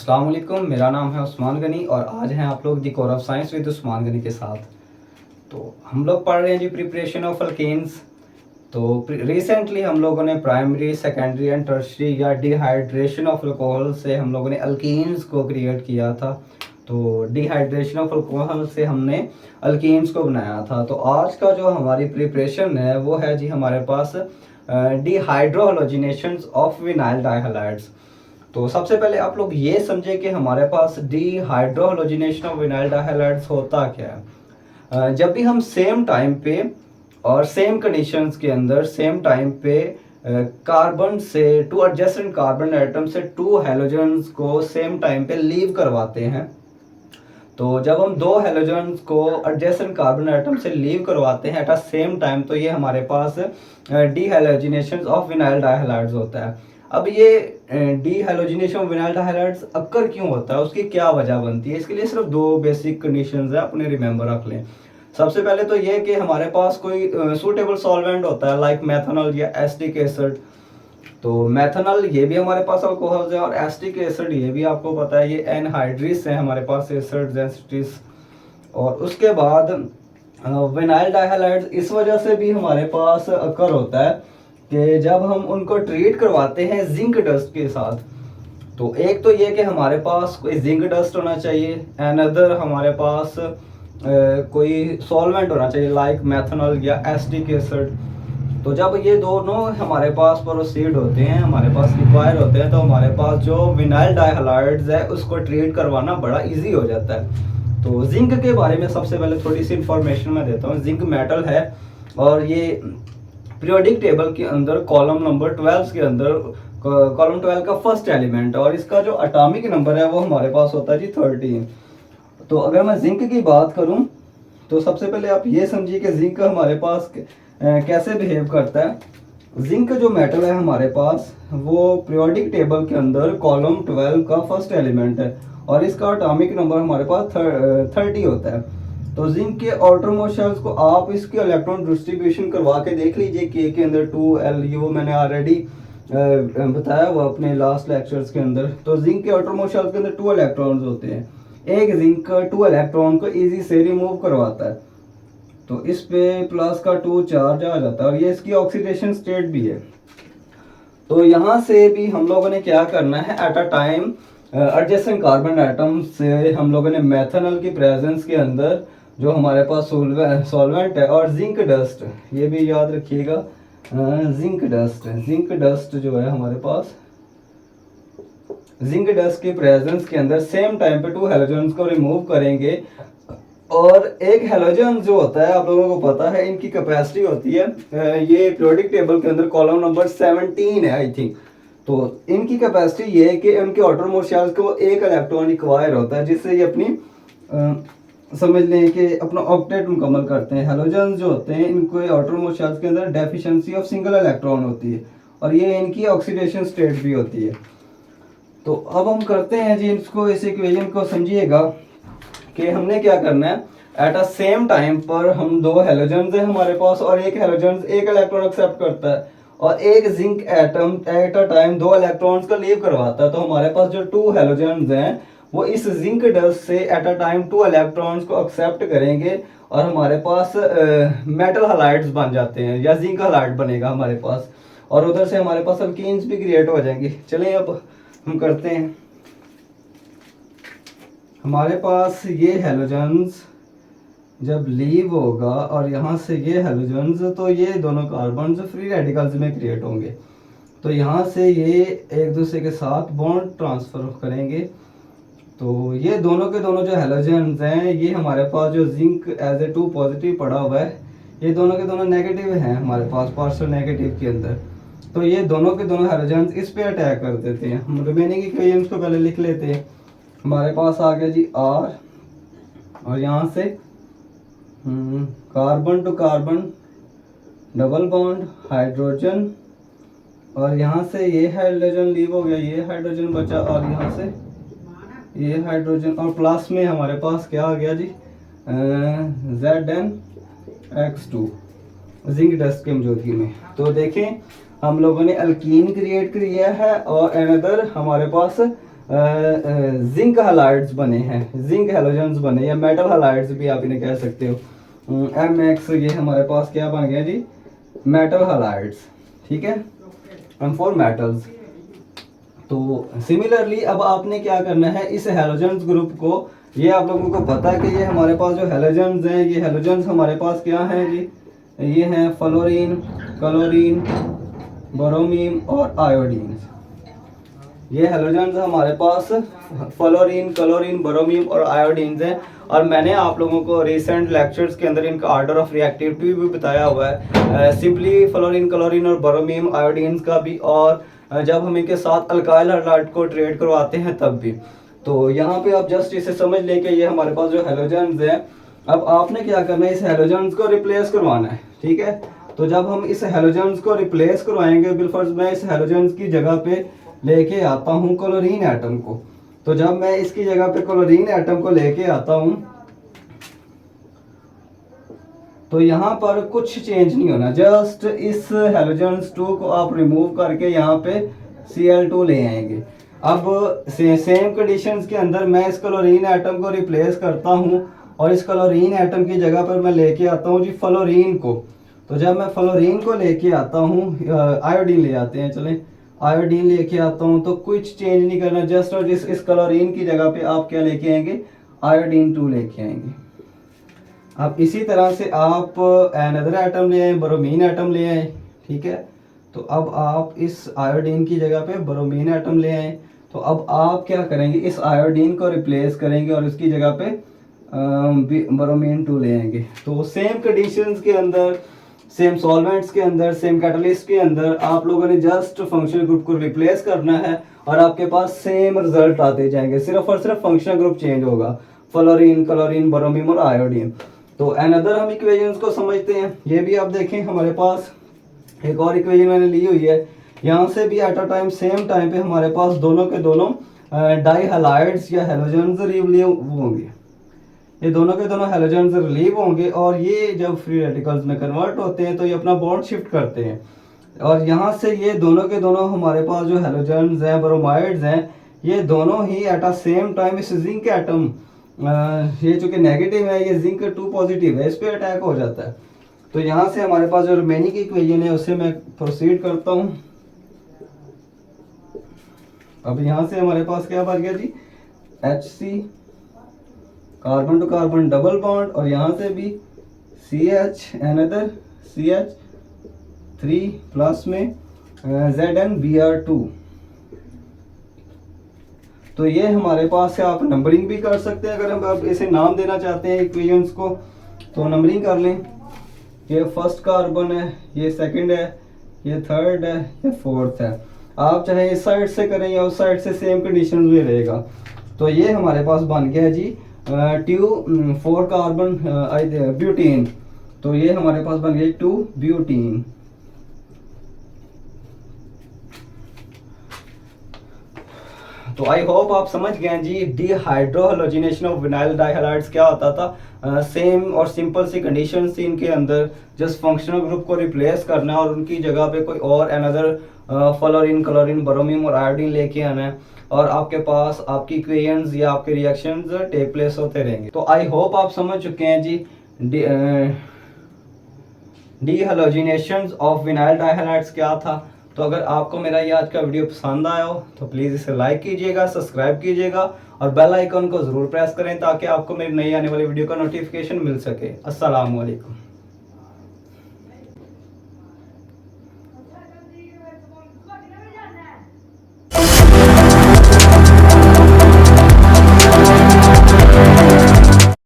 अस्सलाम वालेकुम, मेरा नाम है उस्मान गनी और आज हैं आप लोग the core of science with Usman Ghani के साथ। तो हम लोग पढ़ रहे हैं जी प्रिपरेशन ऑफ अल्केन्स। तो रिसेंटली हम लोगों ने प्राइमरी, सेकेंडरी एंड टर्शियरी या डिहाइड्रेशन ऑफ अल्कोहल से हम लोगों ने अल्कीन्स को क्रिएट किया था। तो डिहाइड्रेशन ऑफ अल्कोहल से हमने अल्कीन्स को बनाया था। तो आज का जो हमारी प्रिपरेशन है वो है जी हमारे पास डिहाइड्रोहलोजिनेशन ऑफ विनाइल डाइहैलाइड्स। तो सबसे पहले आप लोग ये समझे कि हमारे पास डिहाइड्रोहलोजिनेशन ऑफ विनाइल डाइहैलाइड्स होता क्या है। जब भी हम सेम टाइम पे और सेम कंडीशंस के अंदर सेम टाइम पे कार्बन से टू एडजेसेंट कार्बन एटम से टू हैलोजन्स को सेम टाइम पे लीव करवाते हैं। तो जब हम दो हैलोजन्स को एडजेसेंट कार्बन एटम से लीव करवाते हैं एट अ सेम टाइम, तो ये हमारे पास डिहैलोजिनेशन ऑफ विनाइल डाइहैलाइड्स होता है। अब ये डिहैलोजिनेशन ऑफ विनाइल डाइहैलाइड्स अक्कर क्यों होता है, उसकी क्या वजह बनती है, इसके लिए सिर्फ दो बेसिक कंडीशंस है, अपने रिमेंबर रख लें। सबसे पहले तो ये कि हमारे पास कोई सूटेबल सॉल्वेंट होता है लाइक मेथनॉल या एसिटिक एसिड। तो मेथनॉल ये भी हमारे पास अल्कोहल्स है और एसिटिक एसिड ये भी आपको पता है ये एनहाइड्रिस है हमारे पास एसिड्स एसिटिस। और उसके बाद विनाइल डाइहैलाइड्स इस वजह से भी हमारे पास अकर होता है कि जब हम उनको ट्रीट करवाते हैं जिंक डस्ट के साथ, तो एक तो ये कि हमारे पास कोई जिंक डस्ट होना चाहिए, अनदर हमारे पास कोई सॉल्वेंट होना चाहिए लाइक मेथनॉल या एसिटिक एसिड। तो जब ये दोनों हमारे पास प्रोसीड होते हैं, हमारे पास रिक्वायर होते हैं, तो हमारे पास जो विनाइल डाइहैलाइड्स है उसको ट्रीट करवाना बड़ा इजी हो जाता है। तो जिंक के बारे में सबसे पहले थोड़ी सी इंफॉर्मेशन मैं देता हूँ। जिंक मेटल है और ये पीरियोडिक टेबल के अंदर कॉलम नंबर 12 के अंदर कॉलम 12 का फर्स्ट एलिमेंट है और इसका जो एटॉमिक नंबर है वो हमारे पास होता है जी 13। तो अगर मैं जिंक की बात करूं तो सबसे पहले आप ये समझिए कि जिंक हमारे पास कैसे बिहेव करता है। जिंक जो मेटल है हमारे पास वो पीरियोडिक टेबल के अंदर कॉलम 12 का फर्स्ट एलिमेंट है और इसका एटॉमिक नंबर हमारे पास 30 होता है। तो जिंक के आउटर मोस्ट शेल्स को आप इसके इलेक्ट्रॉन डिस्ट्रीब्यूशन करवा के देख लीजिए के अंदर 2Lu मैंने ऑलरेडी बताया वो अपने लास्ट लेक्चर्स के अंदर। तो जिंक के आउटर मोस्ट शेल्स के अंदर 2 इलेक्ट्रॉन्स होते हैं। एक जिंक 2 इलेक्ट्रॉन को इजी से रिमूव करवाता है, तो इस पे प्लस का 2 चार्ज आ जाता है और ये इसकी ऑक्सीडेशन स्टेट भी है। तो यहाँ से भी हम लोगों ने क्या करना है, at a time adjacent carbon atom से हम लोगों ने मेथनॉल की प्रेजेंस के अंदर जो हमारे पास सॉल्वेंट है और जिंक डस्ट, ये भी याद रखिएगा, जिंक डस्ट जो है हमारे पास, जिंक डस्ट की प्रेजेंस के अंदर सेम टाइम पे 2 हैलोजन्स को रिमूव करेंगे। और एक हैलोजन जो होता है आप लोगों को पता है इनकी कैपेसिटी होती है, ये पीरियोडिक टेबल के अंदर कॉलम नंबर 17 है आई थिंक। तो इनकी कैपेसिटी ये है कि उनके आउटर मोस्ट शेल्स को एक इलेक्ट्रॉन रिक्वायर होता है जिससे ये अपनी समझ लें कि अपना ऑक्टेट मुकम्मल करते हैं। हैलोजन जो होते हैं इनको आउटर मोस्ट शेल्स के अंदर डेफिशिएंसी ऑफ सिंगल इलेक्ट्रॉन होती है और ये इनकी ऑक्सीडेशन स्टेट भी होती है। तो अब हम करते हैं जी इसको, इस इक्वेशन को समझिएगा कि हमने क्या करना है। एट अ सेम टाइम पर हम 2 हैलोजन्स हैं हमारे पास और एक हैलोजन एक इलेक्ट्रॉन एक्सेप्ट करता है और एक zinc atom at a time 2 electrons को लीव करवाता है। तो हमारे पास जो 2 हैलोजन्स हैं वो इस जिंक डस्ट से एट अ टाइम 2 इलेक्ट्रॉन्स को एक्सेप्ट करेंगे और हमारे पास मेटल हैलाइड्स बन जाते हैं या जिंक हैलाइड बनेगा हमारे पास और उधर से हमारे पास अल्कीन्स भी क्रिएट हो जाएंगे। चलिए अब हम करते हैं। हमारे पास ये हैलोजन्स जब लीव होगा और यहाँ से ये हैलोजन्स, तो ये दोनों कार्बन फ्री रेडिकल्स में क्रिएट होंगे। तो यहाँ से ये एक दूसरे के साथ बॉन्ड ट्रांसफर करेंगे। तो ये दोनों के दोनों जो हैलोजन्स हैं ये हमारे पास जो जिंक एज ए 2 पॉजिटिव पड़ा हुआ है, ये दोनों के दोनों नेगेटिव हैं हमारे पास पार्शियल नेगेटिव के अंदर। तो ये दोनों के दोनों हैलोजन्स इस पे अटैक कर देते हैं। हम रिमेनिंग इक्वेशंस को पहले लिख लेते हैं। हमारे पास आ गया जी R और यहाँ से carbon to carbon double bond hydrogen और यहाँ से ये हाइड्रोजन लीव हो गया, ये हाइड्रोजन बचा और यहाँ से ये हाइड्रोजन और प्लस में हमारे पास क्या आ गया जी ZnX2 जिंक डस्ट की मौजूदगी में। तो देखें हम लोगों ने अल्कीन क्रिएट किया है और अनदर हमारे पास जिंक हैलाइड्स बने हैं, जिंक हैलोजेंस बने या मेटल हैलाइड्स भी आप इन्हें कह सकते हो। MX ये हमारे पास क्या बन गया जी, मेटल हैलाइड्स, ठीक है, M4 मेटल्स। तो सिमिलरली अब आपने क्या करना है, इस हैलोजेंस ग्रुप को, ये आप लोगों को पता है कि ये हमारे पास जो हैलोजेंस हैं, ये हैलोजेंस हमारे पास क्या हैं जी, ये हैं फ्लोरीन, क्लोरीन, ब्रोमीन और आयोडीन। ये हैलोजेंस हमारे पास फ्लोरीन, क्लोरीन, ब्रोमीन और आयोडीन हैं। और मैंने आप लोगों को रिसेंट लेक्चर्स के अंदर इनका ऑर्डर ऑफ रिएक्टिविटी भी बताया हुआ है, सिंपली फ्लोरीन, क्लोरीन और ब्रोमीन, आयोडीन का भी, और जब हम इनके साथ अल्काइल हैलाइड को ट्रेड करवाते हैं तब भी। तो यहाँ पे आप जस्ट इसे समझ लें कि ये हमारे पास जो हैलोजेंस हैं, अब आपने क्या करना है, इस हैलोजेंस को रिप्लेस करवाना है, ठीक है। तो जब हम इस हैलोजेंस को रिप्लेस करवाएंगे, बिलफर्ज मैं इस हैलोजेंस की जगह पे लेके आता हूँ क्लोरीन एटम को। तो जब मैं इसकी जगह पे क्लोरीन एटम को लेके आता हूँ, तो यहाँ पर कुछ चेंज नहीं होना, जस्ट इस हैलोजेंस 2 को आप रिमूव करके यहाँ पे Cl2 ले आएंगे। अब सेम कंडीशंस के अंदर मैं इस क्लोरीन एटम को रिप्लेस करता हूँ और इस क्लोरीन एटम की जगह पर मैं लेके आता हूँ जी फ्लोरीन को। तो जब मैं फ्लोरीन को लेके आता हूँ, आयोडीन ले आते हैं, चलें आयोडीन लेके आता हूँ, तो कुछ चेंज नहीं करना, जस्ट और इस क्लोरीन की जगह पे आप क्या लेके आएंगे, आयोडीन 2 लेके आएंगे। अब इसी तरह से आप अनदर एटम ले आए, ब्रोमीन एटम ले आए, ठीक है। तो अब आप इस आयोडीन की जगह पे ब्रोमीन एटम ले आए। तो अब आप क्या करेंगे, इस आयोडीन को रिप्लेस करेंगे और इसकी जगह पे ब्रोमीन 2 ले आएंगे। तो सेम कंडीशंस के अंदर, सेम सॉल्वेंट्स के अंदर, सेम कैटलिस्ट के अंदर आप लोगों ने जस्ट फंक्शनल ग्रुप को रिप्लेस करना है और आपके पास सेम रिजल्ट आते जाएंगे, सिर्फ और सिर्फ फंक्शनल ग्रुप चेंज होगा, फ्लोरीन, क्लोरीन, ब्रोमीन और आयोडीन। तो अनदर हम इक्वेशंस को समझते हैं। ये भी आप देखें, हमारे पास एक और इक्वेशन मैंने ली हुई है। यहाँ से भी at a time same time पे हमारे पास दोनों के दोनों डाई हैलाइड्स या हैलोजेंस रिलीव होंगे। ये दोनों के दोनों हैलोजेंस रिलीव होंगे और ये जब फ्री रेडिकल्स में कन्वर्ट होते हैं तो ये अपना बॉन्ड शिफ्ट करते हैं। और यहाँ से ये दोनों के दोनों हमारे पास जो हैलोजेंस हैं, ब्रोमाइड्स हैं, ये दोनों ही एट अ सेम टाइम इस जिंक एटम, ये चूंकि नेगेटिव है, ये जिंक 2 पॉजिटिव है, इस पर अटैक हो जाता है। तो यहाँ से हमारे पास जो रिमेनिंग इक्वेशन है उससे मैं प्रोसीड करता हूँ। अब यहाँ से हमारे पास क्या बन गया जी, HC, carbon to carbon double bond, और यहाँ से भी CH, अनदर CH3 प्लस में ZnBr2। तो ये हमारे पास है, आप नंबरिंग भी कर सकते हैं, अगर हम अब इसे नाम देना चाहते हैं इक्वेशंस को तो नंबरिंग कर लें। ये फर्स्ट कार्बन है, ये सेकंड है, ये थर्ड है, ये फोर्थ है। आप चाहे इस साइड से करें या उस साइड से, सेम कंडीशन में रहेगा। तो ये हमारे पास बन गया जी 4 कार्बन ब्यूटीन। तो ये हमारे पास बन गया 2 ब्यूटीन। तो आई होप आप समझ गए जी डिहाइड्रोहैलोजिनेशन ऑफ विनाइल डाइहैलाइड्स क्या होता था। सेम और सिंपल सी कंडीशन थी इनके अंदर, जस्ट फंक्शनल ग्रुप को रिप्लेस करना है और उनकी जगह पे कोई और अनदर फ्लोरीन, क्लोरीन, ब्रोमीन और आयोडीन लेके आना है और आपके पास आपकी इक्वेशंस या आपके रिएक्शंस टेक प्लेस होते रहेंगे। तो आई होप आप समझ चुके हैं जी डिहाइड्रोजनेशन ऑफ विनाइल डाइहैलाइड्स क्या था। तो अगर आपको मेरा ये आज का वीडियो पसंद आया हो तो प्लीज़ इसे लाइक कीजिएगा, सब्सक्राइब कीजिएगा और बेल आइकन को ज़रूर प्रेस करें ताकि आपको मेरी नई आने वाली वीडियो का नोटिफिकेशन मिल सके। अस्सलाम वालेकुम।